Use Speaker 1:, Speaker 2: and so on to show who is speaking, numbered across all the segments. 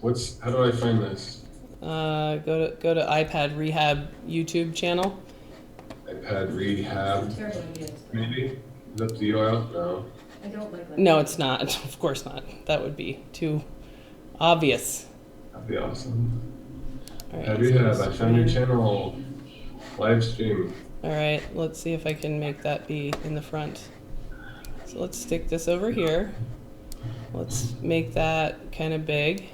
Speaker 1: How do I find this?
Speaker 2: Go to iPad Rehab YouTube channel.
Speaker 1: iPad Rehab. Maybe? Is that the URL? No.
Speaker 3: I don't like that.
Speaker 2: No, it's not. Of course not. That would be too obvious.
Speaker 1: That'd be awesome.
Speaker 2: All right,
Speaker 1: iPad Rehab. I found your channel. Live stream.
Speaker 2: All right, let's see if I can make that be in the front. So let's stick this over here. Let's make that kind of big.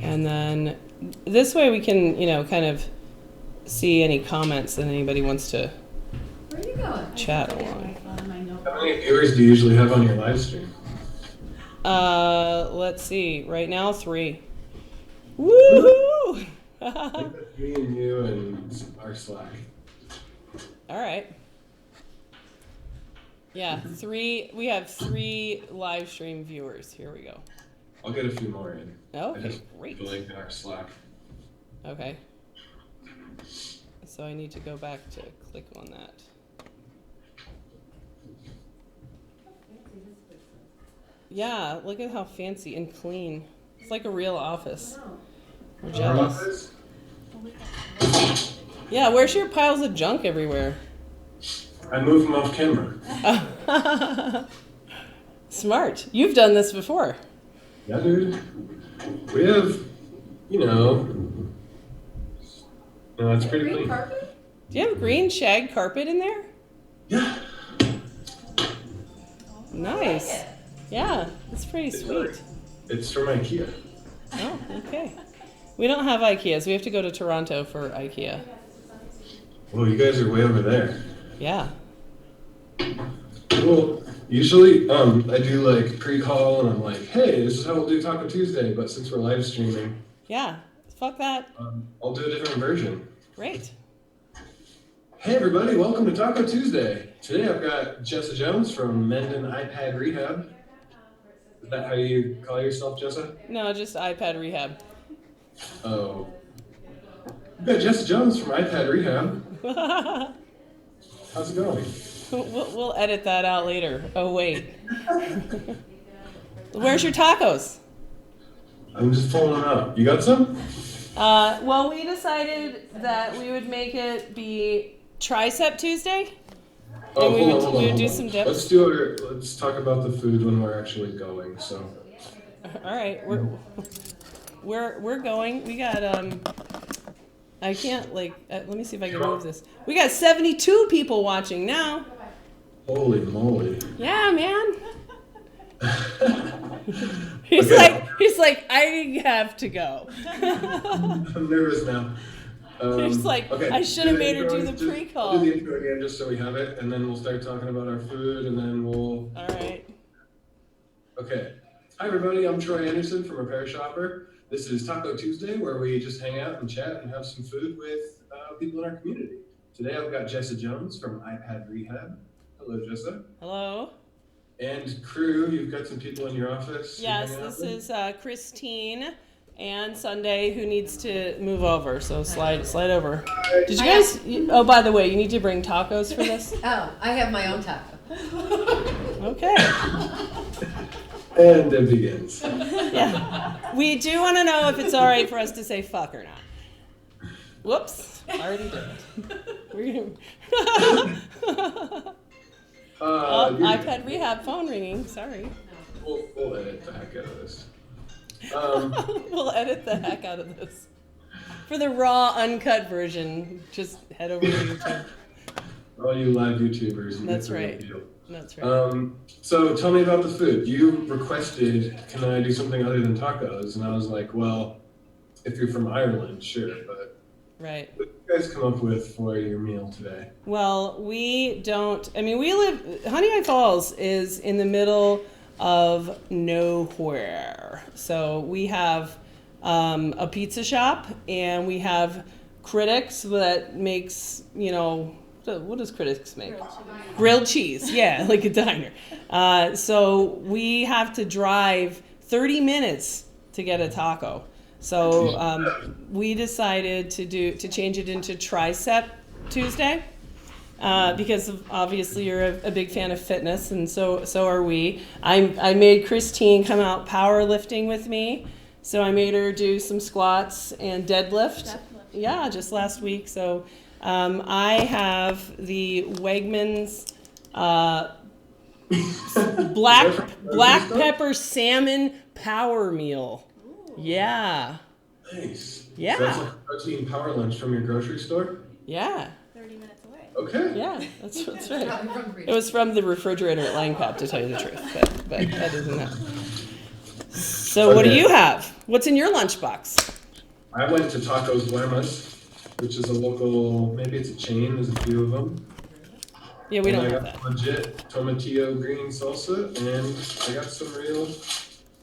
Speaker 2: And then this way we can, kind of see any comments that anybody wants to
Speaker 3: Where are you going?
Speaker 2: chat along.
Speaker 1: How many viewers do you usually have on your live stream?
Speaker 2: Let's see. Right now, 3. Woohoo!
Speaker 1: Me and you and our Slack.
Speaker 2: All right. Yeah, 3. We have 3 live stream viewers. Here we go.
Speaker 1: I'll get a few more in.
Speaker 2: Okay, great.
Speaker 1: The link in our Slack.
Speaker 2: Okay. So I need to go back to click on that. Yeah, look at how fancy and clean. It's like a real office. I'm jealous. Yeah, where's your piles of junk everywhere?
Speaker 1: I moved them off camera.
Speaker 2: Smart. You've done this before.
Speaker 1: Yeah, dude. We have, it's pretty
Speaker 3: Green
Speaker 1: clean.
Speaker 3: carpet?
Speaker 2: Do you have green shag carpet in there?
Speaker 1: Yeah.
Speaker 2: Nice. Yeah, that's pretty sweet.
Speaker 1: It's from IKEA.
Speaker 2: Oh, okay. We don't have IKEAs. We have to go to Toronto for IKEA.
Speaker 1: Well, you guys are way over there.
Speaker 2: Yeah.
Speaker 1: Well, usually I do like pre-call and I'm like, hey, this is how we'll do Taco Tuesday, but since we're live streaming,
Speaker 2: Yeah. Fuck that.
Speaker 1: I'll do a different version.
Speaker 2: Great.
Speaker 1: Hey everybody, welcome to Taco Tuesday. Today I've got Jessa Jones from Mendon iPad Rehab. Is that how you call yourself, Jessa?
Speaker 2: No, just iPad Rehab.
Speaker 1: Oh. We've got Jessa Jones from iPad Rehab. How's it going?
Speaker 2: We'll edit that out later. Oh, wait. Where's your tacos?
Speaker 1: I'm just pulling them out. You got some?
Speaker 2: Well, we decided that we would make it be Tricep Tuesday.
Speaker 1: Oh,
Speaker 2: And we
Speaker 1: hold
Speaker 2: would
Speaker 1: on.
Speaker 2: do some dips.
Speaker 1: Let's talk about the food when we're actually going. So.
Speaker 2: All right, we're going. We got I can't let me see if I can move this. We got 72 people watching now.
Speaker 1: Holy moly.
Speaker 2: Yeah, man. He's like, I have to go.
Speaker 1: I'm nervous now.
Speaker 2: He's like,
Speaker 1: okay.
Speaker 2: I should have made her do the
Speaker 1: Just
Speaker 2: pre-call.
Speaker 1: Do the intro again just so we have it, and then we'll start talking about our food, and then we'll...
Speaker 2: All right.
Speaker 1: Okay. Hi, everybody. I'm Troy Anderson from RepairShopr. This is Taco Tuesday, where we just hang out and chat and have some food with people in our community. Today, I've got Jessa Jones from iPad Rehab. Hello, Jessa.
Speaker 2: Hello.
Speaker 1: And crew, you've got some people in your office.
Speaker 2: Yes, this is Christine and Sunday, who needs to move over. So slide over. Did you guys? Oh, by the way, you need to bring tacos for this.
Speaker 3: Oh, I have my own taco.
Speaker 2: Okay.
Speaker 1: And it begins.
Speaker 2: Yeah. We do want to know if it's all right for us to say fuck or not. Whoops. Already did it. We're gonna... iPad Rehab phone ringing. Sorry.
Speaker 1: We'll edit the heck out of this.
Speaker 2: We'll edit the heck out of this. For the raw, uncut version, just head over to YouTube.
Speaker 1: All you live YouTubers. You
Speaker 2: That's
Speaker 1: get the real
Speaker 2: right.
Speaker 1: deal.
Speaker 2: That's right.
Speaker 1: So tell me about the food. You requested, can I do something other than tacos? And I was like, well, if you're from Ireland, sure, but
Speaker 2: Right.
Speaker 1: what did you guys come up with for your meal today?
Speaker 2: Well, we don't, Honey Eye Falls is in the middle of nowhere. So we have a pizza shop, and we have Critics that makes, what does Critics make? Grilled cheese, yeah, like a diner. So we have to drive 30 minutes to get a taco. So we decided to change it into Tricep Tuesday because obviously you're a big fan of fitness, and so are we. I made Christine come out powerlifting with me. So I made her do some squats and deadlift. Yeah, just last week. So I have the Wegmans black pepper salmon power meal.
Speaker 3: Ooh.
Speaker 2: Yeah.
Speaker 1: Nice.
Speaker 2: Yeah.
Speaker 1: So that's like a protein power lunch from your grocery store?
Speaker 2: Yeah.
Speaker 3: 30 minutes away.
Speaker 1: Okay.
Speaker 2: Yeah, that's right.
Speaker 3: Probably hungry.
Speaker 2: It was from the refrigerator at Langpop, to tell you the truth. But other than that. So what do you have? What's in your lunchbox?
Speaker 1: I went to Tacos Buenas, which is a local, maybe it's a chain, there's a few of them.
Speaker 2: Yeah, we don't
Speaker 1: I
Speaker 2: have
Speaker 1: got
Speaker 2: that.
Speaker 1: legit tomatillo green salsa, and I got some real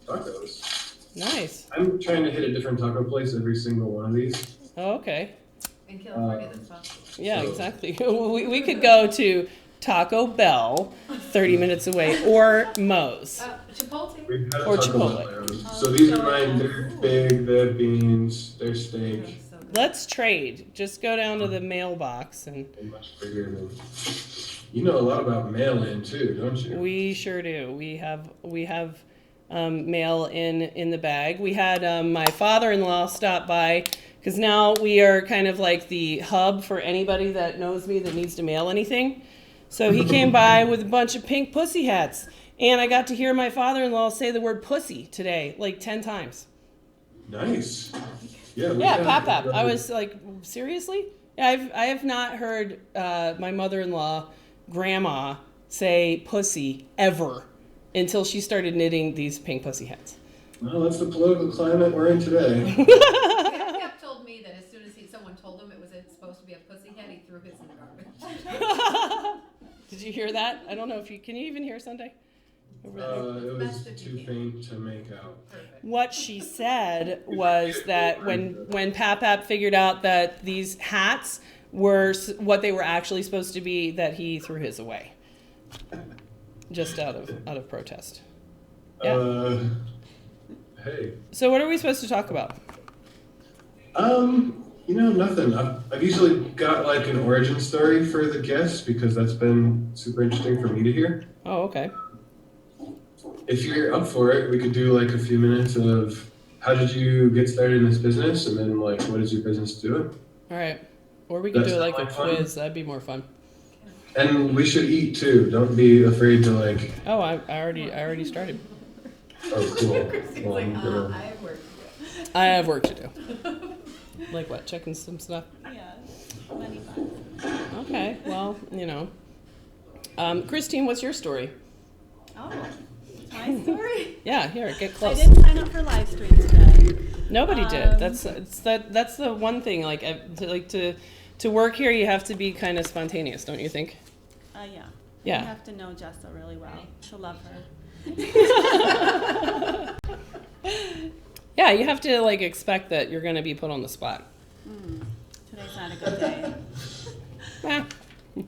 Speaker 1: tacos.
Speaker 2: Nice.
Speaker 1: I'm trying to hit a different taco place every single one of these.
Speaker 2: Oh, okay.
Speaker 3: In California, that's possible.
Speaker 2: Yeah,
Speaker 1: So-
Speaker 2: exactly. We could go to Taco Bell, 30 minutes away, or Moe's.
Speaker 3: Chipotle.
Speaker 1: We've had a
Speaker 2: Or
Speaker 1: Taco
Speaker 2: Chipotle.
Speaker 1: Bell there. So these are mine, they're big, they have beans, they're steak.
Speaker 3: So good.
Speaker 2: Let's trade. Just go down to the mailbox, and
Speaker 1: They're much bigger than. You know a lot about mail-in too, don't you?
Speaker 2: we sure do. We have mail in the bag. We had my father-in-law stop by, because now we are kind of like the hub for anybody that knows me that needs to mail anything. So he came by with a bunch of pink pussy hats, and I got to hear my father-in-law say the word pussy today like 10 times.
Speaker 1: Nice. Yeah.
Speaker 2: Yeah, pap. I was like, seriously? Yeah, I have not heard my mother-in-law, grandma, say pussy ever until she started knitting these pink pussy hats.
Speaker 1: Well, that's the political climate we're in today.
Speaker 3: Cap told me that as soon as someone told him it was supposed to be a pussy head, he threw his in the garbage.
Speaker 2: Did you hear that? I don't know if can you even hear Sunday? Over there?
Speaker 1: It was too faint to make out.
Speaker 3: Perfect.
Speaker 2: What she said was that when Pap figured out that these hats were what they were actually supposed to be, that he threw his away, just out of protest. Yeah.
Speaker 1: Hey.
Speaker 2: So what are we supposed to talk about?
Speaker 1: Nothing. I've usually got like an origin story for the guests because that's been super interesting for me to hear.
Speaker 2: Oh, okay.
Speaker 1: If you're up for it, we could do like a few minutes of how did you get started in this business, and then like what is your business doing?
Speaker 2: All right. Or we could
Speaker 1: That's
Speaker 2: do like a
Speaker 1: not fun.
Speaker 2: quiz. That'd be more fun.
Speaker 1: And we should eat too. Don't be afraid to like.
Speaker 2: Oh, I already started.
Speaker 1: Oh, cool.
Speaker 3: Christy's
Speaker 1: Well,
Speaker 3: like,
Speaker 1: I'm gonna-
Speaker 3: I have work to do.
Speaker 2: I have work to do. Like what? Checking some stuff?
Speaker 4: Yeah, money box.
Speaker 2: Okay. Well, Christine, what's your story?
Speaker 4: Oh, it's my story.
Speaker 2: Yeah, here, get
Speaker 4: I
Speaker 2: close.
Speaker 4: didn't sign up for live stream today.
Speaker 2: Nobody did.
Speaker 4: Um,
Speaker 2: That's the one thing. To work here, you have to be kind of spontaneous, don't you think?
Speaker 4: Yeah.
Speaker 2: Yeah.
Speaker 4: You have to know Jessa really well to love her.
Speaker 2: Yeah, you have to expect that you're going to be put on the spot.
Speaker 4: Today's not a good day.
Speaker 2: Eh.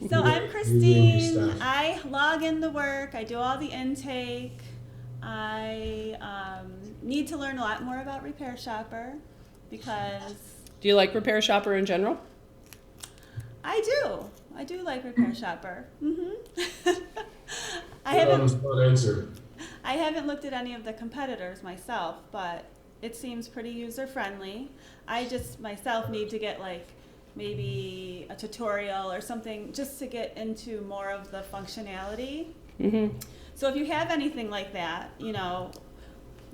Speaker 4: So I'm
Speaker 1: Moving
Speaker 4: Christine.
Speaker 1: stuff.
Speaker 4: I log in the work. I do all the intake. I need to learn a lot more about RepairShopr because
Speaker 2: Do you like RepairShopr in general?
Speaker 4: I do. I do like RepairShopr. I
Speaker 1: Good on
Speaker 4: haven't
Speaker 1: the spot answer.
Speaker 4: I haven't looked at any of the competitors myself, but it seems pretty user friendly. I just myself need to get maybe a tutorial or something just to get into more of the functionality.
Speaker 2: Mm-hmm.
Speaker 4: So if you have anything like that,
Speaker 1: Yeah.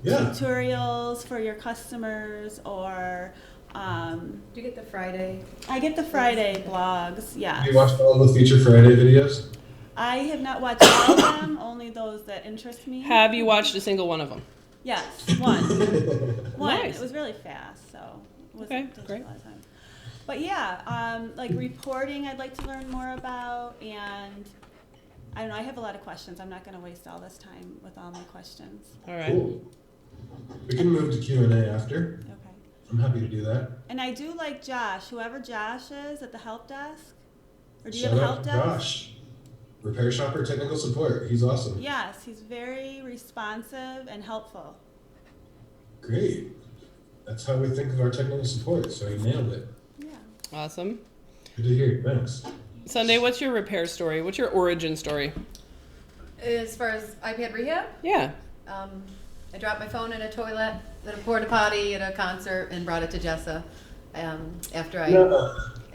Speaker 4: tutorials for your customers or
Speaker 3: Do you get the Friday?
Speaker 4: I get the Friday blogs, yeah.
Speaker 1: Have you watched all the Feature Friday videos?
Speaker 4: I have not watched all of them, only those that interest me.
Speaker 2: Have you watched a single one of them?
Speaker 4: Yes, one.
Speaker 2: Nice.
Speaker 4: It was really fast, so it wasn't
Speaker 2: Okay,
Speaker 4: takes
Speaker 2: great.
Speaker 4: a lot of time. But yeah, reporting I'd like to learn more about, and I don't know, I have a lot of questions. I'm not going to waste all this time with all my questions.
Speaker 2: All right.
Speaker 1: Cool. We can move to Q&A after.
Speaker 4: Okay.
Speaker 1: I'm happy to do that.
Speaker 4: And I do like Josh, whoever Josh is at the help desk. Or do you
Speaker 1: Shout
Speaker 4: have a
Speaker 1: out
Speaker 4: help
Speaker 1: to
Speaker 4: desk?
Speaker 1: Josh. RepairShopr technical support. He's awesome.
Speaker 4: Yes, he's very responsive and helpful.
Speaker 1: Great. That's how we think of our technical support, so he nailed it.
Speaker 4: Yeah.
Speaker 2: Awesome.
Speaker 1: Good to hear. Thanks.
Speaker 2: Sunday, what's your repair story? What's your origin story?
Speaker 3: As far as iPad Rehab,
Speaker 2: Yeah.
Speaker 3: I dropped my phone in a toilet at a porta potty at a concert and brought it to Jessa. After I,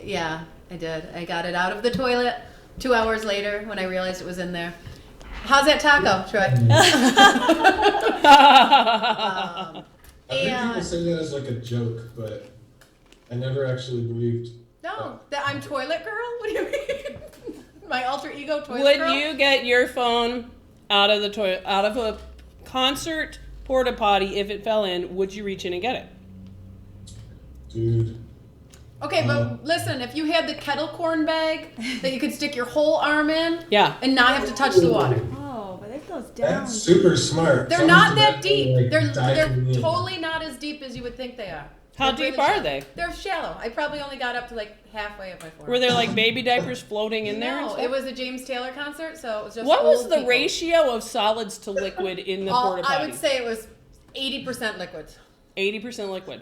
Speaker 3: yeah, I did. I got it out of the toilet 2 hours later when I realized it was in there. How's that taco, Troy?
Speaker 1: I've heard people say that as like a joke, but I never actually believed.
Speaker 3: No, that I'm toilet girl? What do you mean? My alter ego toilet
Speaker 2: Would
Speaker 3: girl?
Speaker 2: you get your phone out of the toilet, out of a concert porta potty if it fell in? Would you reach in and get it?
Speaker 1: Dude.
Speaker 3: Okay, but listen, if you had the kettle corn bag that you could stick your whole arm in
Speaker 2: Yeah.
Speaker 3: and not have to touch the water.
Speaker 4: Oh, but it goes down.
Speaker 1: That's super smart.
Speaker 3: They're
Speaker 1: Someone's
Speaker 3: not that
Speaker 1: about to,
Speaker 3: deep.
Speaker 1: like,
Speaker 3: They're
Speaker 1: dive in.
Speaker 3: totally not as deep as you would think they are.
Speaker 2: How
Speaker 3: They're
Speaker 2: deep
Speaker 3: really
Speaker 2: are
Speaker 3: shallow.
Speaker 2: they?
Speaker 3: They're shallow. I probably only got up to like halfway of my forearm.
Speaker 2: Were there like baby diapers floating in there? and
Speaker 3: No,
Speaker 2: stuff?
Speaker 3: it was a James Taylor concert, so it was just
Speaker 2: What was
Speaker 3: old
Speaker 2: the
Speaker 3: people.
Speaker 2: ratio of solids to liquid in the porta potty?
Speaker 3: I would say it was 80% liquid.
Speaker 2: 80% liquid.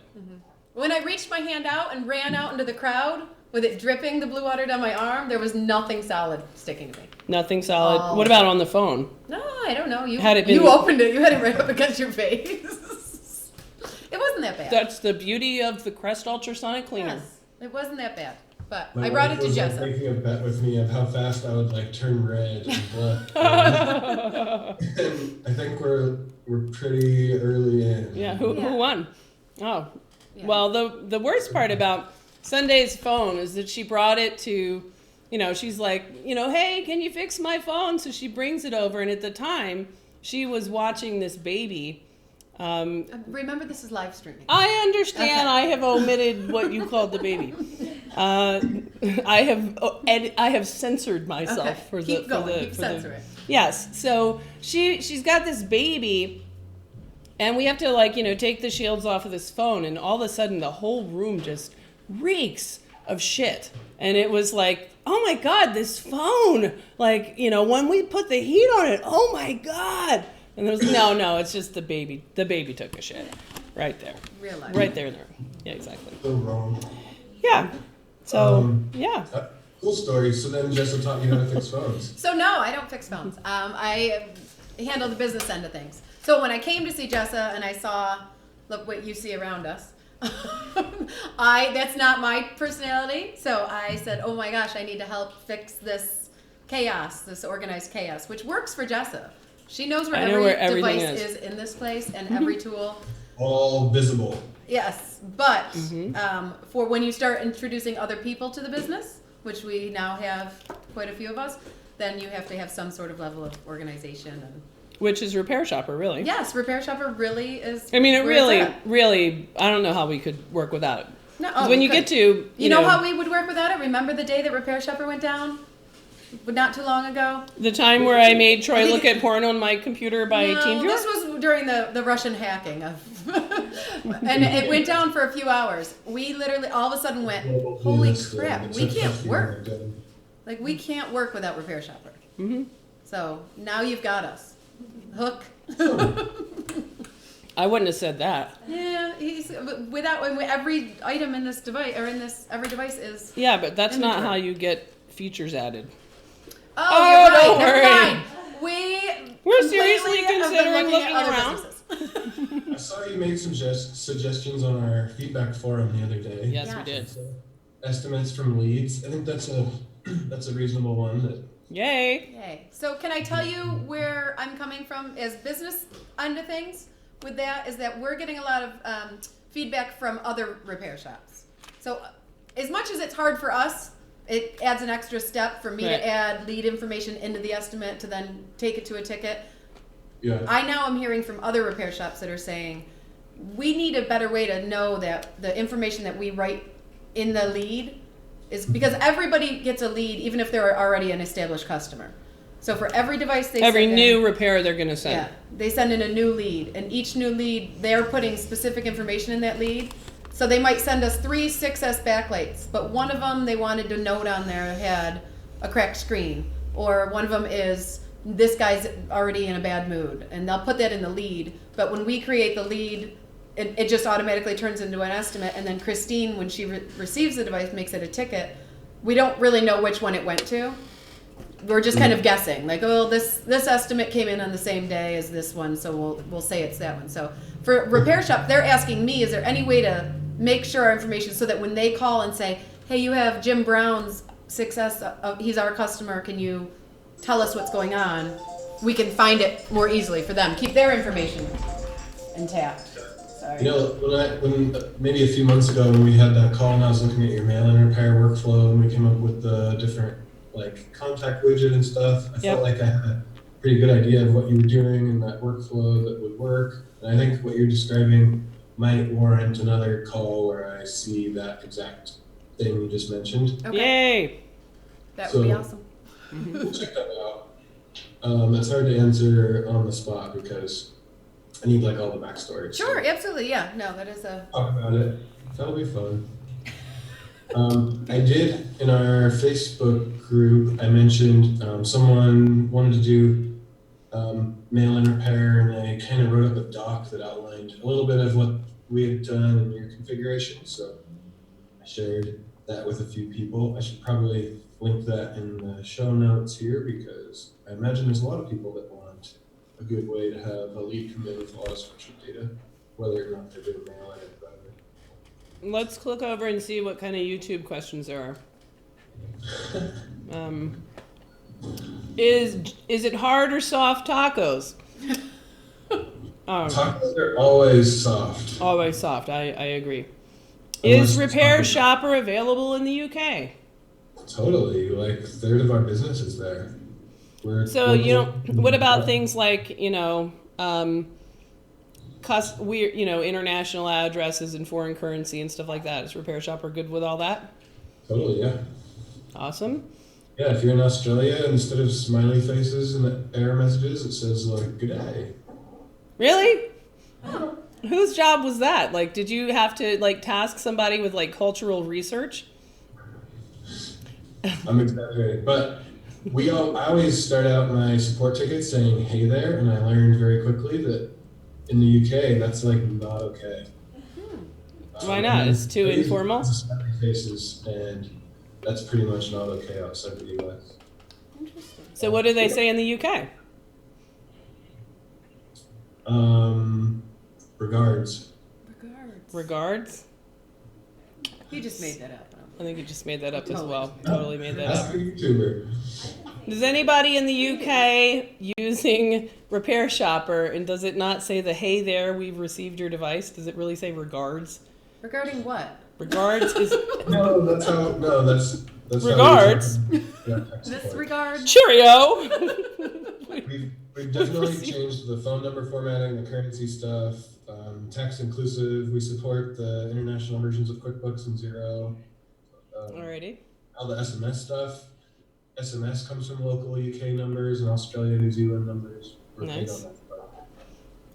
Speaker 3: When I reached my hand out and ran out into the crowd with it dripping the blue water down my arm, there was nothing solid sticking to me.
Speaker 2: Nothing solid.
Speaker 3: Oh.
Speaker 2: What about on the phone?
Speaker 3: No, I don't know. You
Speaker 2: Had it been-
Speaker 3: you opened it. You had it right up against your face. It wasn't that bad.
Speaker 2: That's the beauty of the Crest Ultrasonic cleaner.
Speaker 3: Yes, it wasn't that bad. But
Speaker 1: My
Speaker 3: I brought it
Speaker 1: wife
Speaker 3: to
Speaker 1: was, like,
Speaker 3: Jessa.
Speaker 1: making a bet with me of how fast I would like turn red and blood. And I think we're pretty early in.
Speaker 2: Yeah, who
Speaker 3: Yeah.
Speaker 2: won? Oh.
Speaker 3: Yeah.
Speaker 2: Well, the worst part about Sunday's phone is that she brought it to, she's like, hey, can you fix my phone? So she brings it over, and at the time, she was watching this baby.
Speaker 3: Remember, this is live streaming.
Speaker 2: I understand.
Speaker 3: Okay.
Speaker 2: I have omitted what you called the baby. I have censored myself
Speaker 3: Okay.
Speaker 2: for
Speaker 3: Keep
Speaker 2: the
Speaker 3: going.
Speaker 2: for the
Speaker 3: Keep
Speaker 2: for the-
Speaker 3: censoring.
Speaker 2: Yes. So she's got this baby, and we have to take the shields off of this phone, and all of a sudden the whole room just reeks of shit. And it was like, oh my God, this phone! When we put the heat on it, oh my God! And there was no, it's just the baby. The baby took a shit right there,
Speaker 3: Real life.
Speaker 2: right there in the room. Yeah, exactly.
Speaker 1: So wrong.
Speaker 2: Yeah. So yeah.
Speaker 1: Cool story. So then Jessa taught you how to fix phones.
Speaker 3: So no, I don't fix phones. I handle the business end of things. So when I came to see Jessa and I saw, look what you see around us, that's not my personality. So I said, oh my gosh, I need to help fix this chaos, this organized chaos, which works for Jessa. She knows where
Speaker 2: I know
Speaker 3: every
Speaker 2: where everything
Speaker 3: device
Speaker 2: is.
Speaker 3: in this place and every tool.
Speaker 1: All visible.
Speaker 3: Yes, but
Speaker 2: Mm-hmm.
Speaker 3: for when you start introducing other people to the business, which we now have quite a few of us, then you have to have some sort of level of organization. And
Speaker 2: Which is RepairShopr, really.
Speaker 3: yes, RepairShopr really is.
Speaker 2: I mean, it
Speaker 3: where it's at.
Speaker 2: really, I don't know how we could work without it.
Speaker 3: No,
Speaker 2: 'Cause when
Speaker 3: we
Speaker 2: you
Speaker 3: could.
Speaker 2: get to,
Speaker 3: You know how we would work without it? Remember the day that RepairShopr went down? Not too long ago?
Speaker 2: the time where I made Troy look at porn on my computer by
Speaker 3: No,
Speaker 2: TeamViewer?
Speaker 3: this was during the Russian hacking of, and it went down for a few hours. We literally all of a sudden went, holy crap, we can't work. Like we can't work without RepairShopr.
Speaker 2: Mm-hmm.
Speaker 3: So now you've got us. Hook.
Speaker 2: I wouldn't have said that.
Speaker 3: Yeah, without every item in this device or every device is.
Speaker 2: Yeah, but that's not
Speaker 3: Inventory.
Speaker 2: how you get features added.
Speaker 3: Oh,
Speaker 2: Oh,
Speaker 3: you're right.
Speaker 2: don't
Speaker 3: Never
Speaker 2: worry.
Speaker 3: mind.
Speaker 2: We're
Speaker 3: completely
Speaker 2: seriously
Speaker 3: have been
Speaker 2: considering
Speaker 3: looking at
Speaker 2: looking
Speaker 3: other
Speaker 2: around.
Speaker 3: businesses.
Speaker 1: I saw you made some suggestions on our feedback forum the other day.
Speaker 2: Yes,
Speaker 3: Yeah.
Speaker 2: we did.
Speaker 1: So, estimates from leads. I think that's a reasonable one. That
Speaker 2: Yay.
Speaker 3: Okay, so can I tell you where I'm coming from as business end of things with that is that we're getting a lot of feedback from other repair shops. So as much as it's hard for us, it adds an extra step for me
Speaker 2: Right.
Speaker 3: to add lead information into the estimate to then take it to a ticket.
Speaker 1: yeah.
Speaker 3: I now am hearing from other repair shops that are saying, we need a better way to know that the information that we write in the lead is because everybody gets a lead even if they're already an established customer. So for every device they
Speaker 2: Every
Speaker 3: send
Speaker 2: new
Speaker 3: in,
Speaker 2: repair they're going to send.
Speaker 3: yeah, they send in a new lead, and each new lead they're putting specific information in that lead. So they might send us 3 6S backlights, but one of them they wanted to note on there had a cracked screen, or one of them is this guy's already in a bad mood, and they'll put that in the lead. But when we create the lead, it just automatically turns into an estimate, and then Christine, when she receives the device, makes it a ticket. We don't really know which one it went to. We're just kind of guessing, like, oh, this estimate came in on the same day as this one, so we'll say it's that one. So For Repair Shop, they're asking me, is there any way to make sure our information so that when they call and say, hey, you have Jim Brown's 6S, he's our customer, can you tell us what's going on? We can find it more easily for them. Keep their information intact. Sorry.
Speaker 1: You know, when maybe a few months ago when we had that call and I was looking at your mail-in repair workflow and we came up with the different like contact widget and stuff, I felt like I had a pretty good idea of what you were doing and that workflow that would work. And I think what you're describing might warrant another call where I see that exact thing you just mentioned.
Speaker 3: Okay.
Speaker 2: Yay!
Speaker 3: That would be awesome.
Speaker 1: We'll check that out. That's hard to answer on the spot because I need like all the backstory.
Speaker 3: Sure, absolutely, yeah. No, that is a...
Speaker 1: Talk about it. That'll be fun. I did in our Facebook group, I mentioned someone wanted to do mail-in repair and they kind of wrote up a doc that outlined a little bit of what we had done in your configuration. So I shared that with a few people. I should probably link that in the show notes here because I imagine there's a lot of people that want a good way to have a lead come in with a lot of structured data, whether or not they're doing mail-in or whatever.
Speaker 2: Let's click over and see what kind of YouTube questions there are. Is it hard or soft tacos?
Speaker 1: Tacos are always soft.
Speaker 2: Always soft. I agree.
Speaker 1: Unless
Speaker 2: Is RepairShopr available in the UK?
Speaker 1: Totally. Like a third of our business is there.
Speaker 2: So what about things like international addresses and foreign currency and stuff like that? Is RepairShopr good with all that?
Speaker 1: Totally, yeah.
Speaker 2: Awesome.
Speaker 1: Yeah, if you're in Australia, instead of smiley faces and error messages, it says like "good day."
Speaker 2: Really? Oh. Whose job was that? Like, did you have to like task somebody with like cultural research?
Speaker 1: I'm exaggerating, but I always start out my support tickets saying "hey there," and I learned very quickly that in the UK that's like not okay.
Speaker 2: Why not? It's too informal.
Speaker 1: Smiley faces, and that's pretty much not okay outside the US.
Speaker 3: Interesting.
Speaker 2: So what do they say in the UK?
Speaker 1: Regards.
Speaker 2: Regards?
Speaker 3: You just made that up.
Speaker 2: I think you just made that up as well. Totally made that
Speaker 1: Ask
Speaker 2: up.
Speaker 1: a YouTuber.
Speaker 2: Does anybody in the UK using RepairShopr, and does it not say the "hey there, we've received your device"? Does it really say regards?
Speaker 3: Regarding what?
Speaker 2: Regards is
Speaker 1: that's
Speaker 2: regards.
Speaker 3: Disregard.
Speaker 2: Cheerio.
Speaker 1: We've definitely changed the phone number formatting, the currency stuff, tax inclusive. We support the international versions of QuickBooks and Xero.
Speaker 2: Alrighty.
Speaker 1: All the SMS stuff. SMS comes from local UK numbers and Australia, New Zealand numbers. We're paid
Speaker 2: Nice.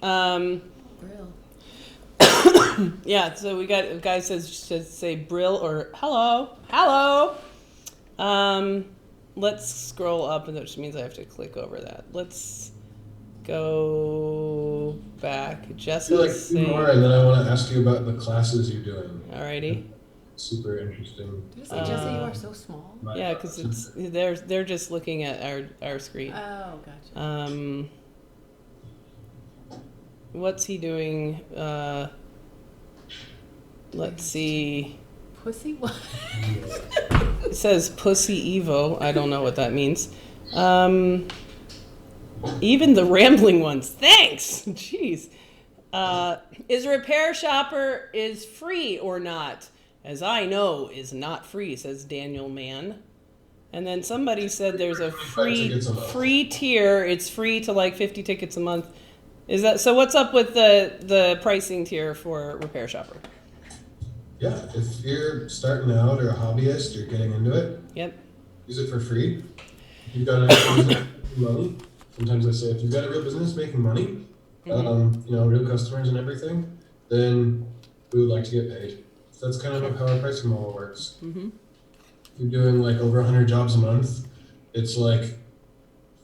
Speaker 1: on that.
Speaker 3: Brill.
Speaker 2: Yeah, so we got a guy says to say Brill or hello. Let's scroll up, and that just means I have to click over that. Let's go back. Jess
Speaker 1: Do like
Speaker 2: is
Speaker 1: two more, and then I want to ask you about the classes you're doing.
Speaker 2: Alrighty.
Speaker 1: Super interesting.
Speaker 3: Did you say, Jesse, you are so small?
Speaker 2: Yeah, because they're just looking at our screen.
Speaker 3: Oh, gotcha.
Speaker 2: What's he doing? Let's see.
Speaker 3: Pussy what?
Speaker 2: It says Pussy Evo. I don't know what that means. Even the rambling ones. Thanks. Jeez. Is RepairShopr is free or not? As I know, is not free, says Daniel Mann. And then somebody said there's a free tier. It's free to like 50 tickets a month. Is that so? What's up with the pricing tier for RepairShopr?
Speaker 1: Yeah, if you're starting out or a hobbyist, you're getting into it.
Speaker 2: Yep.
Speaker 1: Use it for free. If you've got a business making money, sometimes I say if you've got a real business making money, real customers and everything, then we would like to get paid. So that's kind of how our pricing model works.
Speaker 2: Mm-hmm.
Speaker 1: If you're doing like over 100 jobs a month, it's like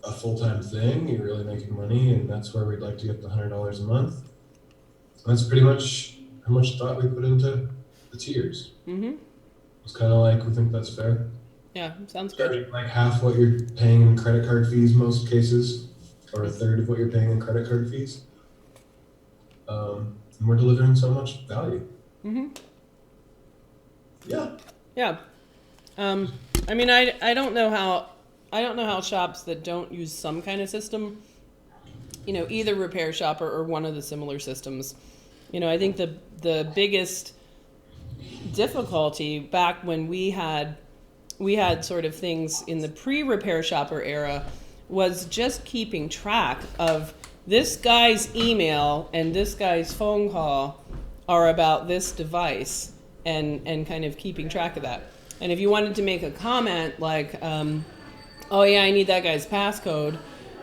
Speaker 1: a full-time thing. You're really making money, and that's where we'd like to get the $100 a month. That's pretty much how much thought we put into the tiers.
Speaker 2: Mm-hmm.
Speaker 1: It's kind of like we think that's fair.
Speaker 2: Yeah, sounds good.
Speaker 1: Charging like half what you're paying in credit card fees most cases, or a third of what you're paying in credit card fees. And we're delivering so much value.
Speaker 2: Mm-hmm.
Speaker 1: Yeah.
Speaker 2: Yeah. I mean, I don't know how shops that don't use some kind of system, either RepairShopr or one of the similar systems. I think the biggest difficulty back when we had sort of things in the pre-RepairShopr era was just keeping track of this guy's email and this guy's phone call are about this device, and kind of keeping track of that. And if you wanted to make a comment like, oh yeah, I need that guy's passcode,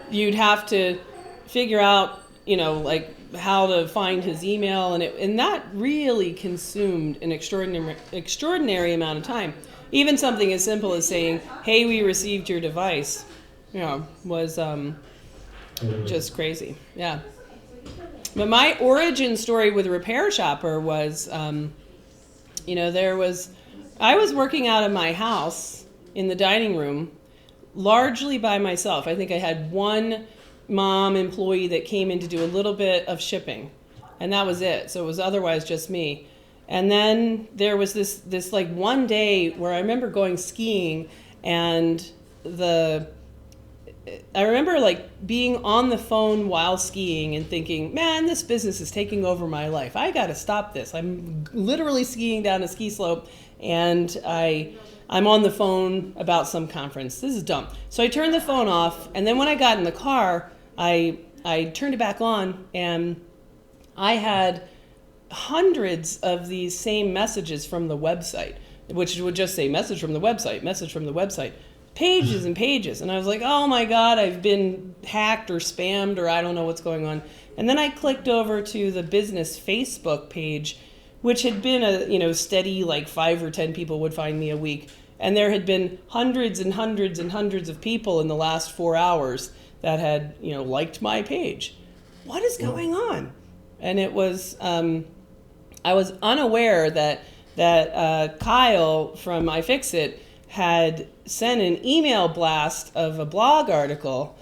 Speaker 2: you'd have to figure out, like how to find his email, and that really consumed an extraordinary amount of time. Even something as simple as saying, hey, we received your device, was just crazy. Yeah. But my origin story with RepairShopr was, I was working out of my house in the dining room, largely by myself. I think I had one mom employee that came in to do a little bit of shipping, and that was it. So it was otherwise just me. And then there was this like one day where I remember going skiing, and I remember like being on the phone while skiing and thinking, man, this business is taking over my life. I got to stop this. I'm literally skiing down a ski slope, and I'm on the phone about some conference. This is dumb. So I turned the phone off, and then when I got in the car, I turned it back on, and I had hundreds of these same messages from the website, which would just say message from the website, pages and pages. And I was like, oh my God, I've been hacked or spammed, or I don't know what's going on. And then I clicked over to the business Facebook page, which had been a steady like 5 or 10 people would find me a week. And there had been hundreds and hundreds and hundreds of people in the last 4 hours that had, liked my page. What is going on? And it was, I was unaware that Kyle from iFixit had sent an email blast of a blog article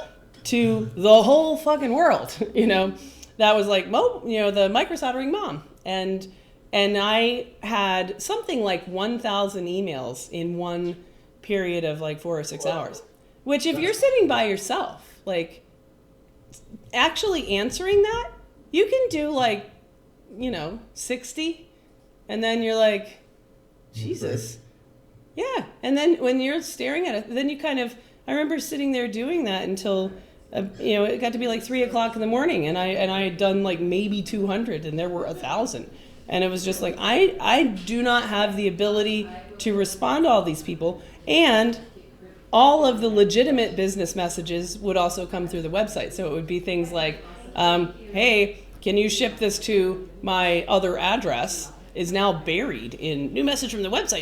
Speaker 2: to the whole fucking world, that was like, the micro-soldering mom. And I had something like 1,000 emails in one period of like 4 or 6 hours, which if you're sitting by yourself, like actually answering that, you can do like, 60, and then you're like, Jesus. Yeah. And then when you're staring at it, then you I remember sitting there doing that until, it got to be like 3 o'clock in the morning, and I had done like maybe 200, and there were 1,000. And it was just like, I do not have the ability to respond to all these people. And all of the legitimate business messages would also come through the website. So it would be things like, hey, can you ship this to my other address? Is now buried in new message from the website.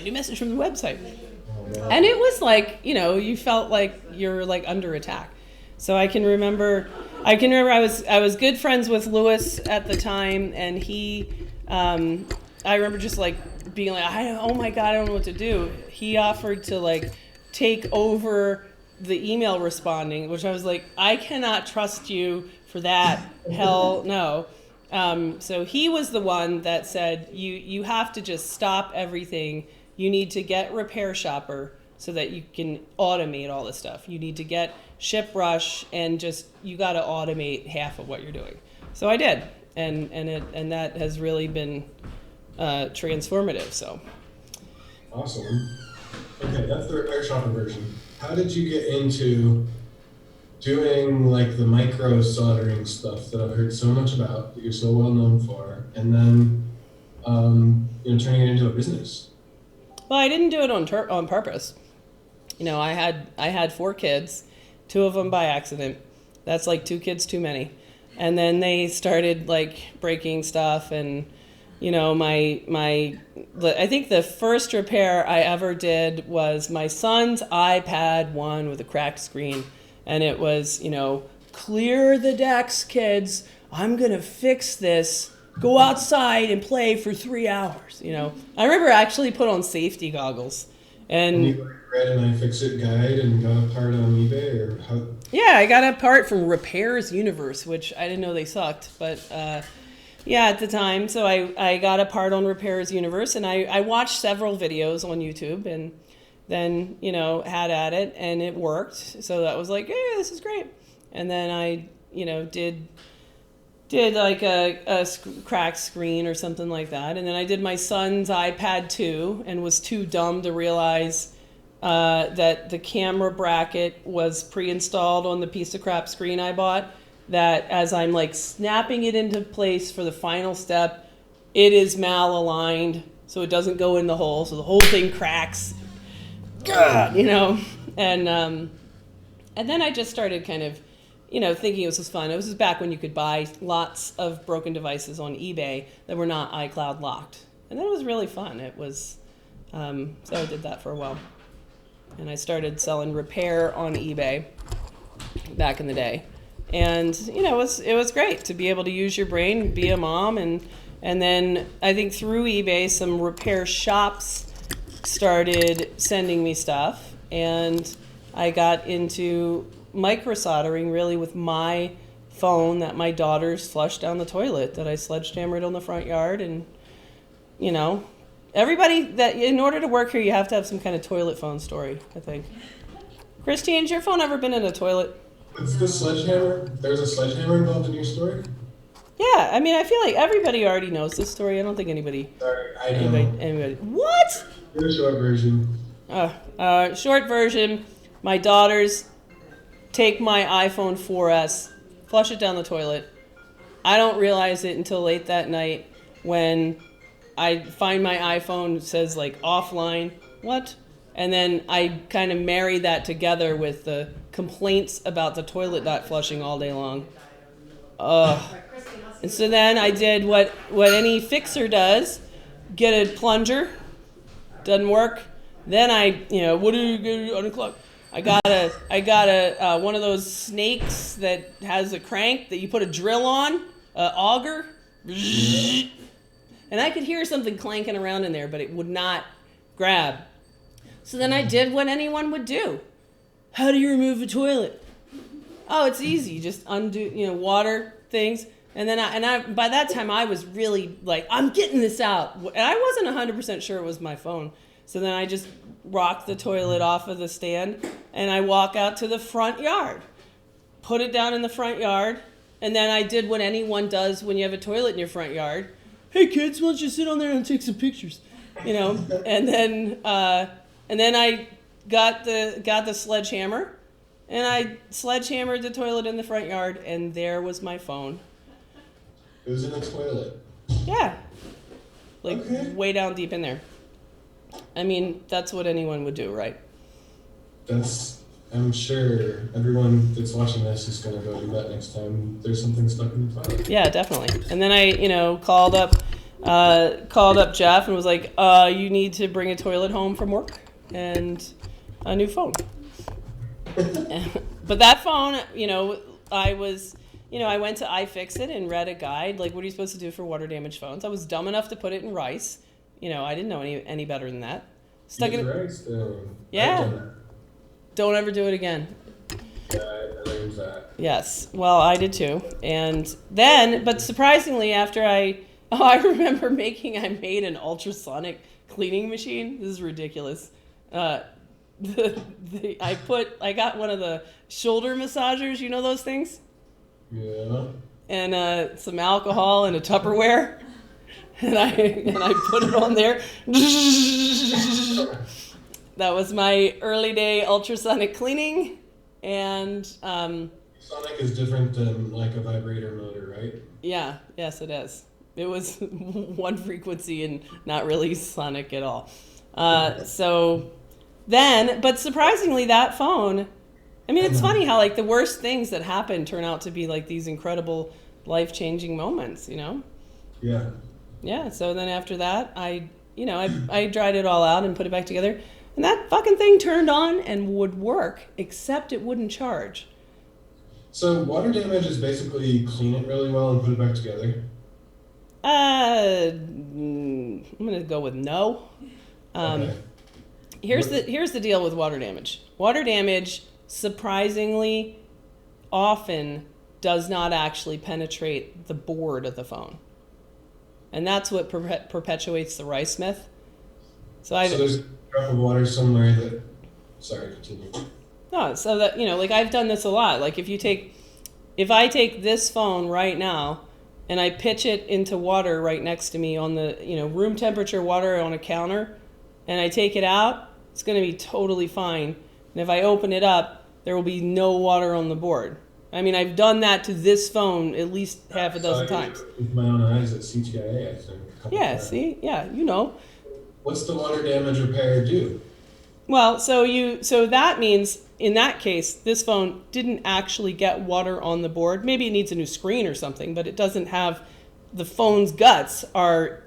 Speaker 2: And it was like, you felt like you're like under attack. So I can remember I was good friends with Lewis at the time, and he, I remember just like being like, oh my God, I don't know what to do. He offered to like take over the email responding, which I was like, I cannot trust you for that. Hell no. So he was the one that said, you have to just stop everything. You need to get RepairShopr so that you can automate all this stuff. You need to get ShipRush, and you got to automate half of what you're doing. So I did, and that has really been transformative. So
Speaker 1: awesome. Okay, that's the RepairShopr version. How did you get into doing like the micro soldering stuff that I've heard so much about, that you're so well known for, and then turning it into a business?
Speaker 2: Well, I didn't do it on purpose. I had 4 kids, 2 of them by accident. That's like 2 kids too many. And then they started like breaking stuff, and I think the first repair I ever did was my son's iPad 1 with a cracked screen. And it was, clear the decks, kids. I'm going to fix this. Go outside and play for 3 hours. I remember I actually put on safety goggles. And
Speaker 1: you read an iFixit guide and got a part on eBay, or how?
Speaker 2: Yeah, I got a part from Repair's Universe, which I didn't know they sucked. But Yeah, at the time. So I got a part on Repair's Universe, and I watched several videos on YouTube, and then, you know, had at it, and it worked. So that was like, hey, this is great. And then I, you know, did like a cracked screen or something like that. And then I did my son's iPad 2 and was too dumb to realize that the camera bracket was pre-installed on the piece of crap screen I bought, that as I'm like snapping it into place for the final step, it is malaligned, so it doesn't go in the hole, so the whole thing cracks. God, you know, and then I just started kind of, you know, thinking it was just fun. It was just back when you could buy lots of broken devices on eBay that were not iCloud locked, and that was really fun. It was, so I did that for a while, and I started selling repair on eBay back in the day. And, you know, it was great to be able to use your brain, be a mom, and then I think through eBay, some repair shops started sending me stuff, and I got into microsoldering really with my phone that my daughters flushed down the toilet, that I sledgehammered on the front yard. And, you know, everybody, that in order to work here, you have to have some kind of toilet phone story, I think. Christine, has your phone ever been in a toilet?
Speaker 1: It's the sledgehammer. There's a sledgehammer involved in your story?
Speaker 2: Yeah, I mean, I feel like everybody already knows this story. I don't think anybody.
Speaker 1: Sorry, I don't.
Speaker 2: Anybody. What?
Speaker 1: Here's a short version.
Speaker 2: Short version. My daughters take my iPhone 4S, flush it down the toilet. I don't realize it until late that night when I find my iPhone says like offline. What? And then I kind of marry that together with the complaints about the toilet not flushing all day long. And so then I did what any fixer does, get a plunger. Doesn't work. Then I, you know, what do you do on the clock? I got a one of those snakes that has a crank that you put a drill on, auger, and I could hear something clanking around in there, but it would not grab. So then I did what anyone would do. How do you remove a toilet? Oh, it's easy. You just undo, you know, water things. And then I by that time I was really like, I'm getting this out. And I wasn't 100% sure it was my phone. So then I just rocked the toilet off of the stand and I walk out to the front yard, put it down in the front yard. And then I did what anyone does when you have a toilet in your front yard. Hey kids, why don't you sit on there and take some pictures? You know, and then I got the sledgehammer and I sledgehammered the toilet in the front yard, and there was my phone.
Speaker 1: It was in the toilet.
Speaker 2: Yeah. Like
Speaker 1: okay.
Speaker 2: Way down deep in there. I mean, that's what anyone would do, right?
Speaker 1: I'm sure everyone that's watching this is going to go do that next time there's something stuck in the toilet.
Speaker 2: Yeah, definitely. And then I, you know, called up Jeff and was like, you need to bring a toilet home from work and a new phone. But that phone, you know, I went to iFixit and read a guide, like, what are you supposed to do for water damaged phones? I was dumb enough to put it in rice. You know, I didn't know any better than that. Stuck it in
Speaker 1: rice, though.
Speaker 2: Yeah. Don't ever do it again.
Speaker 1: Yeah, I learned that.
Speaker 2: Yes. Well, I did too. And then, but surprisingly, after I made an ultrasonic cleaning machine. This is ridiculous. I got one of the shoulder massagers, you know those things?
Speaker 1: Yeah.
Speaker 2: And some alcohol and a Tupperware. And I put it on there. That was my early day ultrasonic cleaning. And
Speaker 1: sonic is different than like a vibrator motor, right?
Speaker 2: Yeah, yes it is. It was one frequency and not really sonic at all. So then, but surprisingly that phone, I mean, it's funny how like the worst things that happen turn out to be like these incredible life-changing moments, you know?
Speaker 1: Yeah.
Speaker 2: Yeah, so then after that, I dried it all out and put it back together. And that fucking thing turned on and would work, except it wouldn't charge.
Speaker 1: So water damage is basically clean it really well and put it back together?
Speaker 2: I'm gonna go with no.
Speaker 1: Okay.
Speaker 2: Here's the deal with water damage. Water damage, surprisingly, often does not actually penetrate the board of the phone. and that's what perpetuates the rice myth. So
Speaker 1: there's a drop of water somewhere that. Sorry, continue.
Speaker 2: No, so that, like I've done this a lot. Like if I take this phone right now and I pitch it into water right next to me on the, room temperature water on a counter, and I take it out, it's going to be totally fine. And if I open it up, there will be no water on the board. I mean, I've done that to this phone at least half a dozen times.
Speaker 1: With my own eyes at CTIA, I think.
Speaker 2: Yeah, see? Yeah,
Speaker 1: What's the water damage repair do?
Speaker 2: Well, so that means in that case, this phone didn't actually get water on the board. Maybe it needs a new screen or something, but it doesn't have, the phone's guts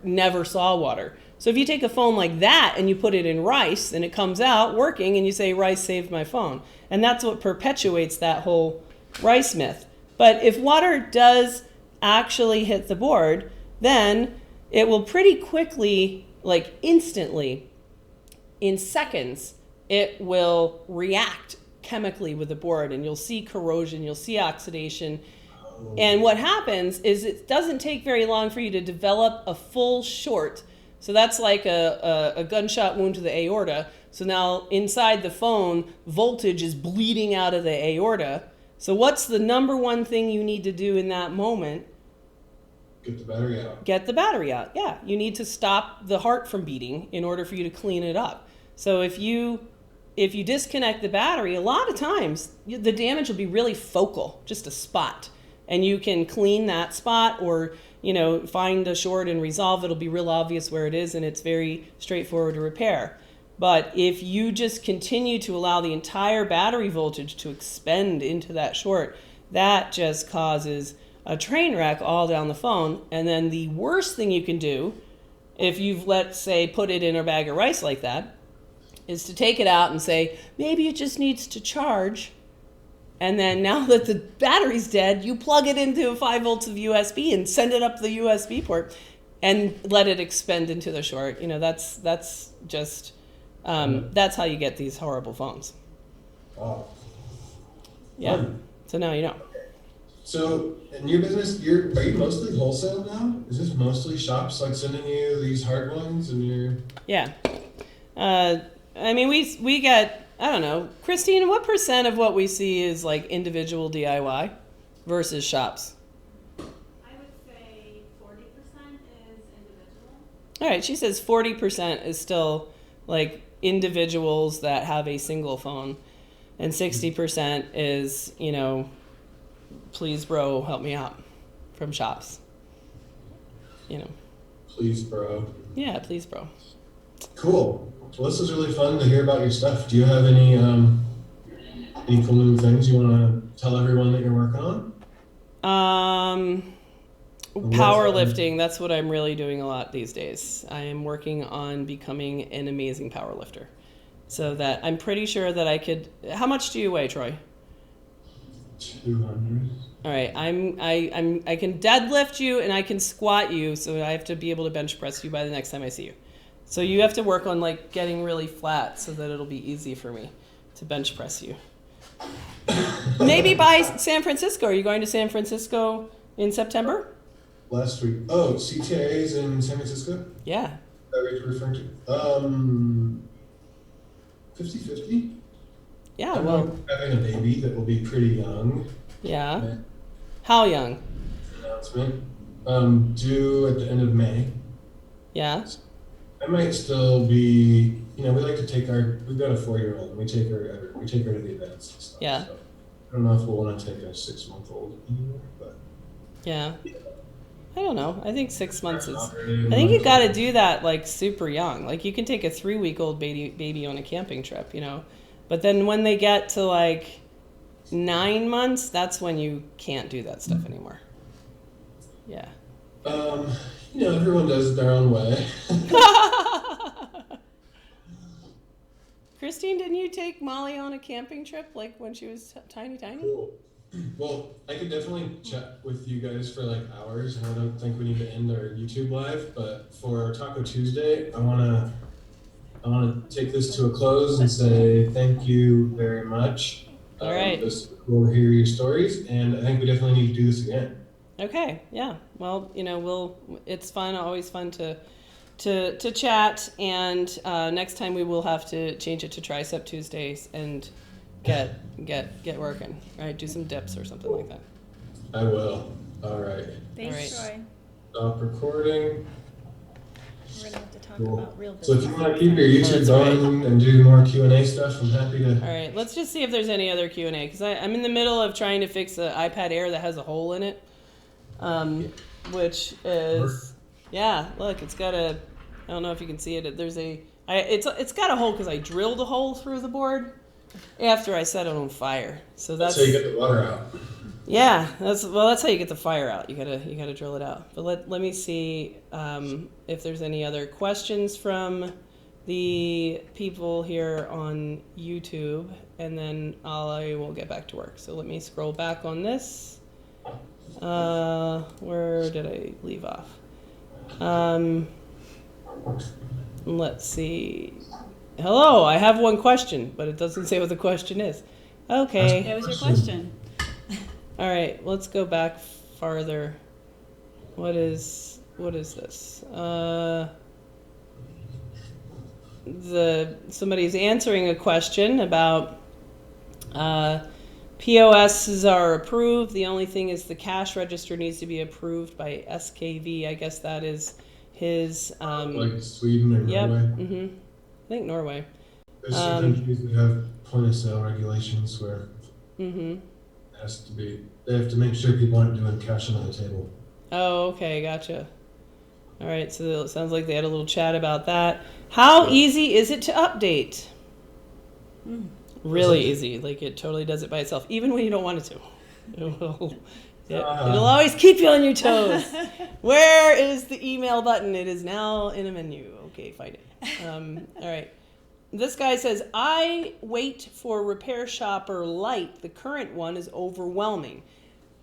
Speaker 2: never saw water. So if you take a phone like that and you put it in rice and it comes out working and you say, rice saved my phone. And that's what perpetuates that whole rice myth. But if water does actually hit the board, then it will pretty quickly, like instantly, in seconds, it will react chemically with the board, and you'll see corrosion, you'll see oxidation. And what happens is it doesn't take very long for you to develop a full short. So that's like a gunshot wound to the aorta. So now inside the phone, voltage is bleeding out of the aorta. So what's the number one thing you need to do in that moment?
Speaker 1: Get the battery out.
Speaker 2: Get the battery out. Yeah, you need to stop the heart from beating in order for you to clean it up. So if you disconnect the battery, a lot of times the damage will be really focal, just a spot. And you can clean that spot or, find the short and resolve. It'll be real obvious where it is, and it's very straightforward to repair. But if you just continue to allow the entire battery voltage to expend into that short, that just causes a train wreck all down the phone. And then the worst thing you can do, if you've, let's say, put it in a bag of rice like that, is to take it out and say, maybe it just needs to charge. And then now that the battery's dead, you plug it into 5 volts of USB and send it up the USB port and let it expend into the short. That's just, that's how you get these horrible phones.
Speaker 1: Wow.
Speaker 2: Yeah.
Speaker 1: Fun.
Speaker 2: So now you know.
Speaker 1: So in your business, are you mostly wholesale now? Is this mostly shops like sending you these hard ones and you're...
Speaker 2: Yeah. I mean, we get, I don't know, Christine, what % of what we see is like individual DIY versus shops?
Speaker 4: I would say 40% is individual.
Speaker 2: All right, she says 40% is still like individuals that have a single phone, and 60% is, please bro, help me out from shops.
Speaker 1: Please, bro.
Speaker 2: Yeah, please bro.
Speaker 1: Cool. Well, this is really fun to hear about your stuff. Do you have any cool new things you want to tell everyone that you're working on?
Speaker 2: Powerlifting. That's what I'm really doing a lot these days. I am working on becoming an amazing powerlifter, so that I'm pretty sure that I could. How much do you weigh, Troy?
Speaker 1: 200.
Speaker 2: All right, I can deadlift you and I can squat you, so I have to be able to bench press you by the next time I see you. So you have to work on like getting really flat so that it'll be easy for me to bench press you. Maybe by San Francisco. Are you going to San Francisco in September?
Speaker 1: Last week. Oh, CTIA's in San Francisco?
Speaker 2: Yeah.
Speaker 1: Is that what you're referring to? 50-50?
Speaker 2: Yeah,
Speaker 1: I'm
Speaker 2: well.
Speaker 1: having a baby that will be pretty young.
Speaker 2: Yeah. How young?
Speaker 1: Announcement. Due at the end of May.
Speaker 2: Yeah.
Speaker 1: I might still be, we like to take we've got a 4-year-old, and we take her to the events and stuff.
Speaker 2: Yeah.
Speaker 1: So I don't know if we'll want to take a 6-month-old anymore, but.
Speaker 2: Yeah. I don't know. I think 6 months is, I think you got to do that like super young. Like you can take a 3-week-old baby on a camping trip, but then when they get to like 9 months, that's when you can't do that stuff anymore. Yeah.
Speaker 1: Everyone does it their own way.
Speaker 2: Christine, didn't you take Molly on a camping trip like when she was tiny?
Speaker 1: Cool. Well, I could definitely chat with you guys for like hours, and I don't think we need to end our YouTube live, but for Taco Tuesday, I want to take this to a close and say thank you very much.
Speaker 2: All right.
Speaker 1: It was cool to hear your stories, and I think we definitely need to do this again.
Speaker 2: Okay, yeah. Well, it's fun, always fun to chat, and next time we will have to change it to Tricep Tuesdays and get working, right? Do some dips or something like that.
Speaker 1: I will. All right.
Speaker 4: Thanks,
Speaker 2: All right.
Speaker 4: Troy.
Speaker 1: Stop recording.
Speaker 4: We're gonna have to talk
Speaker 1: Cool.
Speaker 4: about real
Speaker 1: So
Speaker 4: business.
Speaker 1: if you want to keep your YouTube
Speaker 2: That's
Speaker 1: going and do more Q&A stuff, I'm happy to.
Speaker 2: All right, let's just see if there's any other Q&A, because I'm in the middle of trying to fix the iPad Air that has a hole in it, which is, look, it's got a, I don't know if you can see it, it's got a hole because I drilled a hole through the board after I set it on fire. So
Speaker 1: That's how you get the water out.
Speaker 2: yeah, that's how you get the fire out. You gotta drill it out. But let me see if there's any other questions from the people here on YouTube, and then I will get back to work. So let me scroll back on this. Where did I leave off? Let's see. Hello, I have one question, but it doesn't say what the question is. Okay.
Speaker 4: That was your question.
Speaker 2: All right, let's go back farther. What is this? Somebody's answering a question about POSs are approved. The only thing is the cash register needs to be approved by SKV. I guess that is his.
Speaker 1: Like Sweden or
Speaker 2: Yep.
Speaker 1: Norway.
Speaker 2: Mm-hmm. I think Norway.
Speaker 1: There's some countries that have point of sale regulations where
Speaker 2: Mm-hmm.
Speaker 1: it has to be. They have to make sure people aren't doing cash under the table.
Speaker 2: Oh, okay, gotcha. All right, so it sounds like they had a little chat about that. How easy is it to update? Really easy. Like, it totally does it by itself, even when you don't want it to. It'll always keep you on your toes. Where is the email button? It is now in a menu. Okay, find it. All right. This guy says, I wait for RepairShopr Lite. The current one is overwhelming.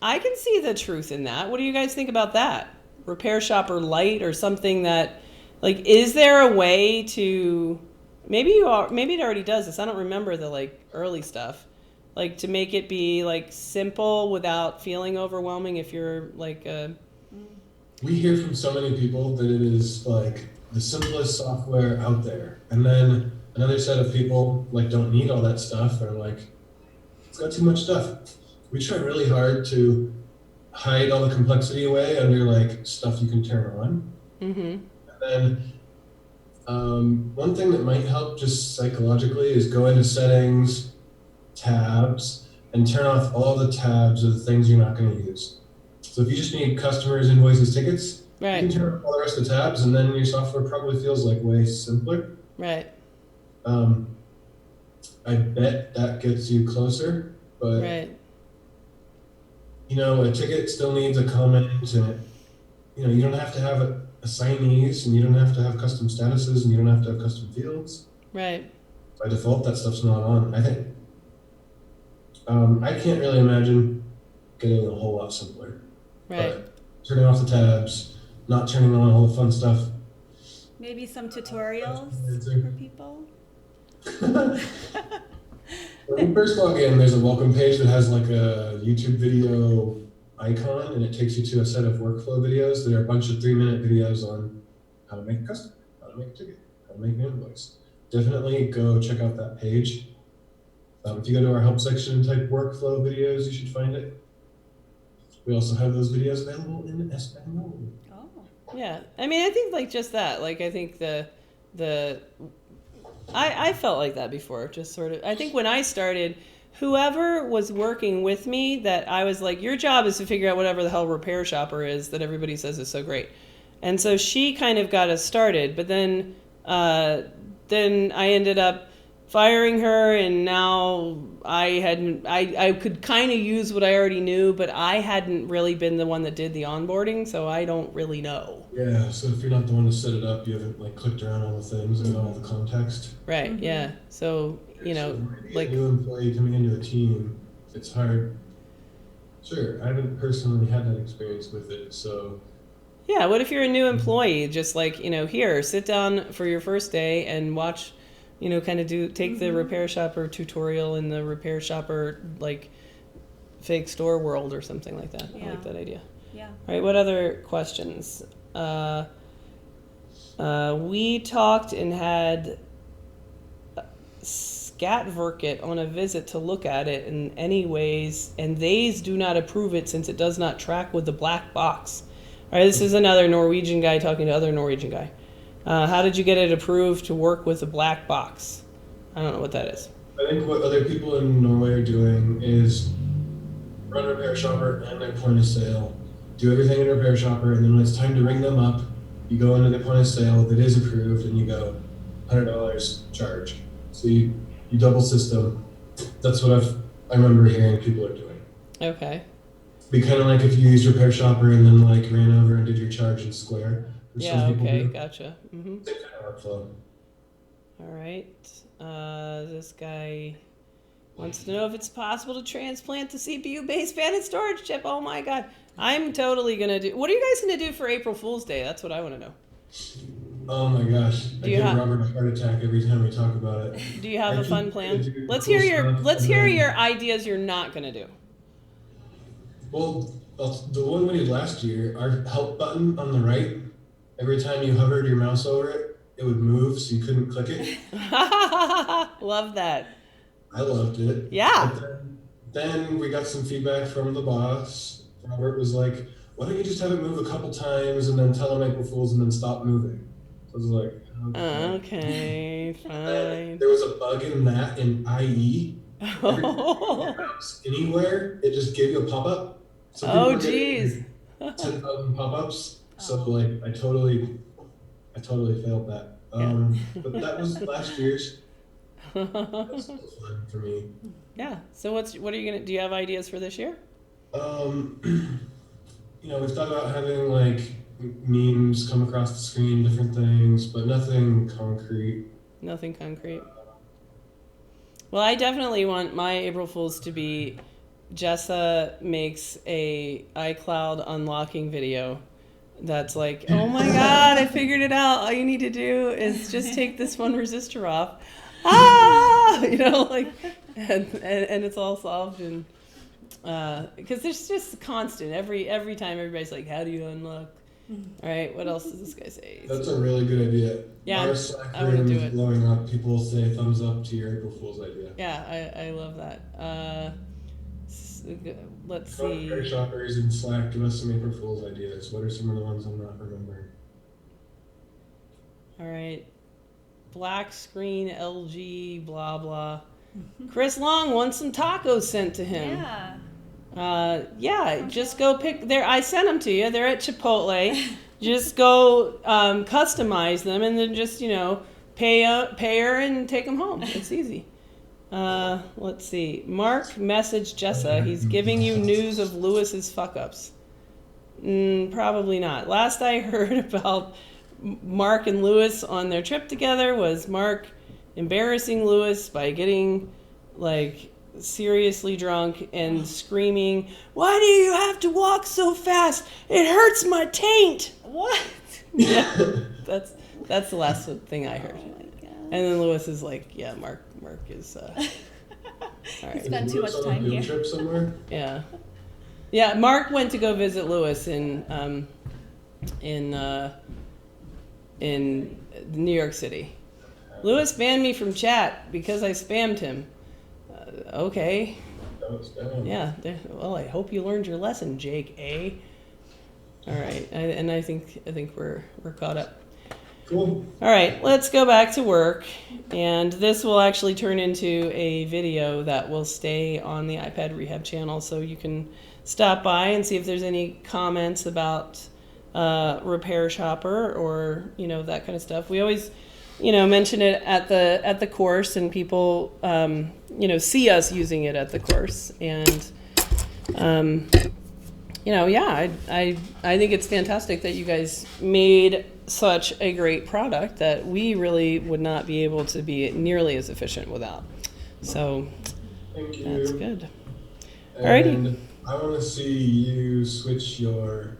Speaker 2: I can see the truth in that. What do you guys think about that? RepairShopr Lite, or something that, like, is there a way to, maybe it already does this. I don't remember the early stuff. Like, to make it be simple without feeling overwhelming if you're
Speaker 1: We hear from so many people that it is the simplest software out there, and then another set of people don't need all that stuff, or it's got too much stuff. We try really hard to hide all the complexity away under stuff you can turn on.
Speaker 2: Mm-hmm.
Speaker 1: And then one thing that might help just psychologically is go into settings, tabs, and turn off all the tabs of the things you're not going to use. So if you just need customers, invoices, tickets,
Speaker 2: Right.
Speaker 1: you can turn off all the rest of the tabs, and then your software probably feels way simpler.
Speaker 2: Right.
Speaker 1: I bet that gets you closer, but
Speaker 2: Right.
Speaker 1: a ticket still needs a comment, and you don't have to have assignees, and you don't have to have custom statuses, and you don't have to have custom fields.
Speaker 2: Right.
Speaker 1: By default, that stuff's not on. I think I can't really imagine getting a whole lot simpler.
Speaker 2: Right.
Speaker 1: But turning off the tabs, not turning on all the fun stuff.
Speaker 4: Maybe some tutorials for people.
Speaker 1: When you first log in, there's a welcome page that has a YouTube video icon, and it takes you to a set of workflow videos that are a bunch of 3-minute videos on how to make a customer, how to make a ticket, how to make an invoice. Definitely go check out that page. If you go to our help section and type workflow videos, you should find it. We also have those videos available in Espanol.
Speaker 4: Oh.
Speaker 2: Yeah. I mean, I think just that. I think I felt like that before, just sort of. I think when I started, whoever was working with me, that I was like, your job is to figure out whatever the hell RepairShopr is that everybody says is so great. And so she kind of got us started, but then I ended up firing her, and now I could kind of use what I already knew, but I hadn't really been the one that did the onboarding, so I don't really know.
Speaker 1: Yeah, so if you're not the one to set it up, you haven't clicked around all the things and all the context.
Speaker 2: Right. Mm-hmm. Yeah. So
Speaker 1: A new employee coming into a team, it's hard. Sure, I haven't personally had that experience with it, so.
Speaker 2: Yeah. What if you're a new employee? Just here, sit down for your first day and watch. Kind of take the RepairShopr tutorial in the RepairShopr fake store world or something like that.
Speaker 4: Yeah.
Speaker 2: I like that idea.
Speaker 4: Yeah.
Speaker 2: All right, what other questions? We talked and had Skatverkit on a visit to look at it in any ways, and theys do not approve it since it does not track with the black box. All right, this is another Norwegian guy talking to other Norwegian guy. How did you get it approved to work with the black box? I don't know what that is.
Speaker 1: I think what other people in Norway are doing is run RepairShopr and their point of sale, do everything in RepairShopr, and then when it's time to ring them up, you go into the point of sale that is approved, and you go $100 charge. So you double system. That's what I remember hearing people are doing.
Speaker 2: Okay.
Speaker 1: Be kind of like if you used RepairShopr and then like ran over and did your charge in Square.
Speaker 2: Yeah, okay, gotcha. Mm-hmm.
Speaker 1: Same kind of workflow.
Speaker 2: All right. This guy wants to know if it's possible to transplant the CPU baseband and storage chip. Oh my God. I'm totally going to do. What are you guys going to do for April Fool's Day? That's what I want to know.
Speaker 1: Oh my gosh. I give Robert a heart attack every time we talk about it.
Speaker 2: Do you have a fun plan? Let's hear your ideas you're not going to do.
Speaker 1: Well, the one we did last year, our help button on the right, every time you hovered your mouse over it, it would move so you couldn't click it.
Speaker 2: Love that.
Speaker 1: I loved it.
Speaker 2: Yeah.
Speaker 1: But then we got some feedback from the boss. Robert was like, why don't you just have it move a couple times and then tell them April Fools and then stop moving? So I was like,
Speaker 2: okay, fine.
Speaker 1: There was a bug in that in IE. Every time you mouse anywhere, it just gave you a pop-up. So
Speaker 2: oh, geez.
Speaker 1: 10,000 pop-ups. So like, I totally failed that. But that was last year's. That was so fun for me.
Speaker 2: Yeah. So what are you gonna? Do you have ideas for this year?
Speaker 1: We've thought about having like memes come across the screen, different things, but nothing concrete.
Speaker 2: Nothing concrete. Well, I definitely want my April Fools to be Jessa makes a iCloud unlocking video that's like, oh my God, I figured it out. All you need to do is just take this one resistor off. And it's all solved. And because there's just constant every time everybody's like, how do you unlock? All right, what else does this guy say?
Speaker 1: That's a really good idea.
Speaker 2: Yeah,
Speaker 1: our Slack
Speaker 2: I want to do
Speaker 1: room
Speaker 2: it.
Speaker 1: Blowing up, people will say thumbs up to your April Fool's idea.
Speaker 2: Yeah, I love that. Let's see.
Speaker 1: RepairShoppers in Slack, give us some April Fool's ideas. What are some of the ones I'm not remembering?
Speaker 2: All right. Black screen, LG, blah, blah. Chris Long wants some tacos sent to him.
Speaker 4: Yeah.
Speaker 2: Just go pick there. I sent them to you. They're at Chipotle. Just go customize them and then just, pay her and take them home. It's easy. Let's see. Mark messaged Jessa. He's giving you news of Lewis's fuck-ups. Probably not. Last I heard about Mark and Lewis on their trip together was Mark embarrassing Lewis by getting, seriously drunk and screaming, "Why do you have to walk so fast? It hurts my taint."
Speaker 4: What?
Speaker 2: Yeah, that's the last thing I heard.
Speaker 4: Oh my God.
Speaker 2: And then Lewis is like, "Yeah, Mark is all right."
Speaker 4: He spent too much time here.
Speaker 1: Trip somewhere?
Speaker 2: Yeah. Mark went to go visit Lewis in New York City. Lewis banned me from chat because I spammed him. Okay. Yeah. Well, I hope you learned your lesson, Jake A. All right. I think we're caught up.
Speaker 1: Cool.
Speaker 2: All right. Let's go back to work, and this will actually turn into a video that will stay on the iPad Rehab channel, so you can stop by and see if there's any comments about RepairShopr or that kind of stuff. We always mention it at the course, and people see us using it at the course, and I think it's fantastic that you guys made such a great product that we really would not be able to be nearly as efficient without. So
Speaker 1: Thank you.
Speaker 2: That's good.
Speaker 1: And
Speaker 2: Alrighty.
Speaker 1: I want to see you switch your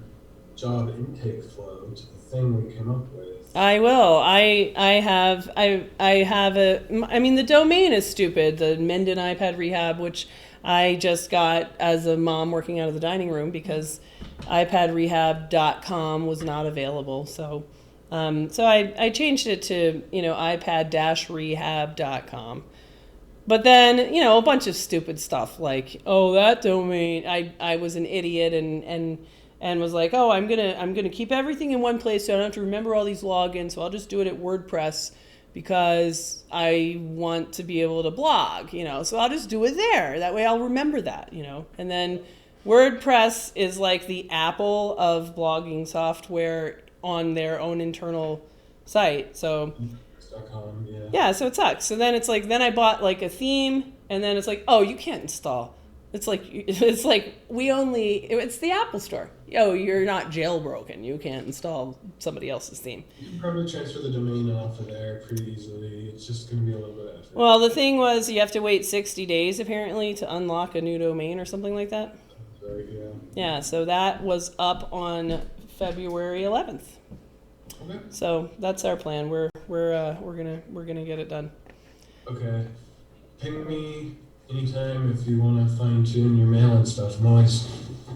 Speaker 1: job intake flow to the thing we came up with.
Speaker 2: I will. I have the domain is stupid, the Menden iPad Rehab, which I just got as a mom working out of the dining room because iPadRehab.com was not available. So I changed it to, iPad-rehab.com. But then, a bunch of stupid stuff like, oh, that domain, I was an idiot and was like, oh, I'm gonna keep everything in one place so I don't have to remember all these logins, so I'll just do it at WordPress because I want to be able to blog, so I'll just do it there. That way I'll remember that, And then WordPress is like the Apple of blogging software on their own internal site. So yeah, so it sucks. So then it's like, then I bought like a theme, and then it's like, oh, you can't install. It's like it's the Apple Store. Oh, you're not jailbroken. You can't install somebody else's theme.
Speaker 1: You can probably transfer the domain off of there pretty easily. It's just going to be a little bit of effort.
Speaker 2: Well, the thing was, you have to wait 60 days apparently to unlock a new domain or something like that.
Speaker 1: Right, yeah.
Speaker 2: Yeah, so that was up on February 11th.
Speaker 1: Okay.
Speaker 2: So that's our plan. We're gonna get it done.
Speaker 1: Okay. Ping me anytime if you want to fine tune your mail and stuff. I'm always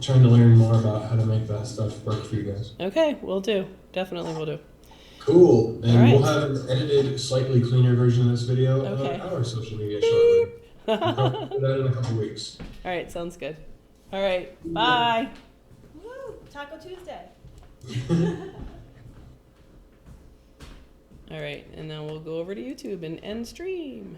Speaker 1: trying to learn more about how to make that stuff work for you guys.
Speaker 2: Okay, we'll do. Definitely we'll do.
Speaker 1: Cool. And
Speaker 2: All right.
Speaker 1: we'll have an edited, slightly cleaner version of this video
Speaker 2: Okay.
Speaker 1: on our social media shortly. We'll probably do that in a couple weeks.
Speaker 2: All right, sounds good. All right, bye.
Speaker 4: Woo! Taco Tuesday.
Speaker 2: All right, and then we'll go over to YouTube and end stream.